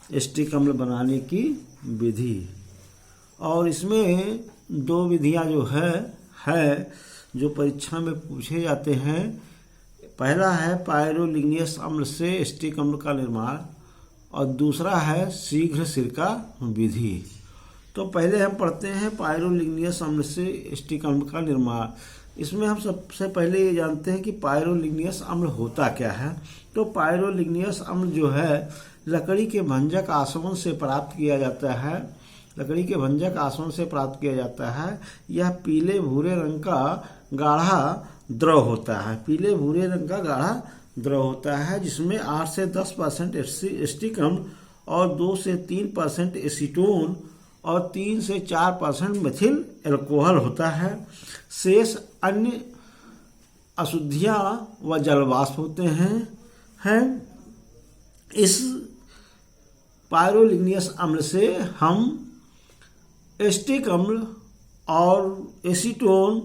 Acetic अम्ल बनाने की विधि। और इसमें दो विधियां जो है जो परीक्षा में पूछे जाते हैं। पहला है पायरोलिग्नियस अम्ल से एसिटिक अम्ल का निर्माण और दूसरा है शीघ्र सिरका विधि। तो पहले हम पढ़ते हैं पायरोलिग्नियस अम्ल से एसिटिक अम्ल का निर्माण। इसमें हम सबसे पहले ये जानते हैं कि पायरोलिग्नियस अम्ल होता क्या है। तो पायरोलिग्नियस अम्ल जो है लकड़ी के भंजक आसवन से प्राप्त किया जाता है। लकड़ी के भंजक आसवन से प्राप्त किया जाता है। यह पीले भूरे रंग का गाढ़ा द्रव होता है। पीले भूरे रंग का गाढ़ा द्रव होता है जिसमें 8 से 10% एसिटिक अम्ल और 2 से 3% एसीटोन और 3 से 4% मेथिल अल्कोहल होता है। शेष अन्य अशुद्धियां व जलवाष्प होते हैं। इस पायरोलिग्नियस अम्ल से हम एसिटिक अम्ल और एसीटोन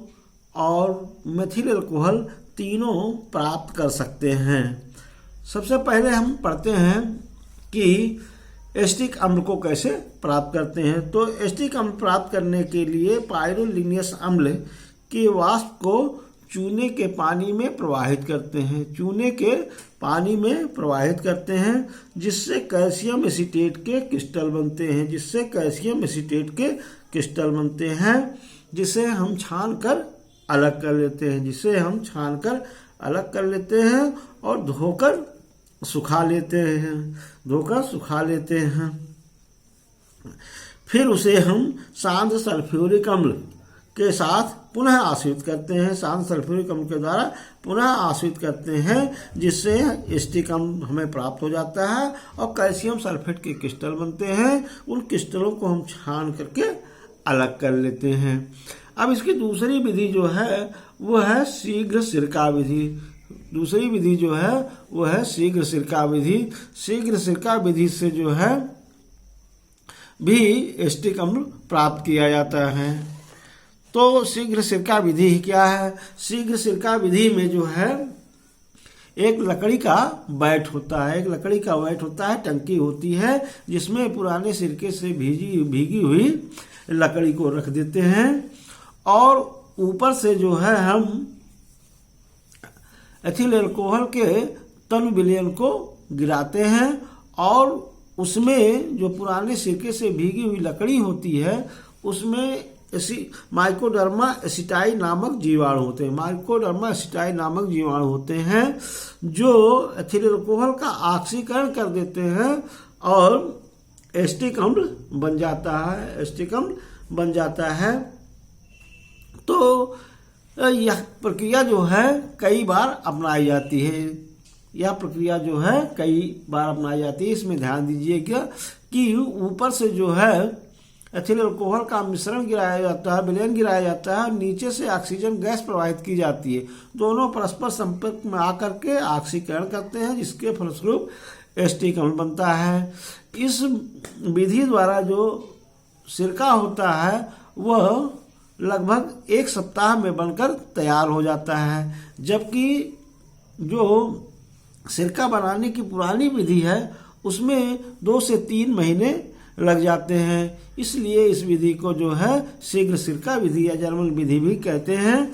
और मेथिल अल्कोहल तीनों प्राप्त कर सकते हैं। सबसे पहले हम पढ़ते हैं कि एसिटिक अम्ल को कैसे प्राप्त करते हैं। तो एसिटिक अम्ल प्राप्त करने के लिए पायरोलिग्नियस अम्ल के वाष्प को चूने के पानी में प्रवाहित करते हैं। चूने के पानी में प्रवाहित करते हैं जिससे कैल्शियम एसीटेट के क्रिस्टल बनते हैं। जिसे हम छान कर अलग कर लेते हैं और धोकर सुखा लेते हैं। फिर उसे हम शांत सल्फ्यूरिक अम्ल के साथ पुनः आश्रित करते हैं। शांत सल्फ्यूरिक अम्ल के द्वारा पुनः आश्रित करते हैं जिससे एसिटिक अम्ल हमें प्राप्त हो जाता है और कैल्शियम सल्फेट के क्रिस्टल बनते हैं। उन क्रिस्टलों को हम छान करके अलग कर लेते हैं। अब इसकी दूसरी विधि जो है वो है शीघ्र सिरका विधि। शीघ्र सिरका विधि से जो है भी एसिटिक अम्ल प्राप्त किया जाता है। तो शीघ्र सिरका विधि क्या है। शीघ्र सिरका विधि में जो है एक लकड़ी का बैट होता है, टंकी होती है जिसमें पुराने सिरके से भीगी हुई लकड़ी को रख देते हैं और ऊपर से जो है हम एथिल अल्कोहल के तन विलयन को गिराते हैं और उसमें जो पुराने सिरके से भीगी हुई लकड़ी होती है उसमें माइकोडर्मा एसिटाई नामक जीवाणु होते हैं जो एथिल अल्कोहल का ऑक्सीकरण कर देते हैं और एसिटिक अम्ल बन जाता है। तो यह प्रक्रिया जो है कई बार अपनाई जाती है। इसमें ध्यान दीजिएगा कि ऊपर से जो है एथिल अल्कोहल का मिश्रण गिराया जाता है, विलयन गिराया जाता है और नीचे से ऑक्सीजन गैस प्रवाहित की जाती है। दोनों परस्पर संपर्क में आकर के ऑक्सीकरण करते हैं जिसके फलस्वरूप एसिटिक अम्ल बनता है। इस विधि द्वारा जो सिरका होता है वह लगभग 1 सप्ताह में बनकर तैयार हो जाता है, जबकि जो सिरका बनाने की पुरानी विधि है उसमें 2 से 3 महीने लग जाते हैं। इसलिए इस विधि को जो है शीघ्र सिरका विधि या जर्मन विधि भी कहते हैं।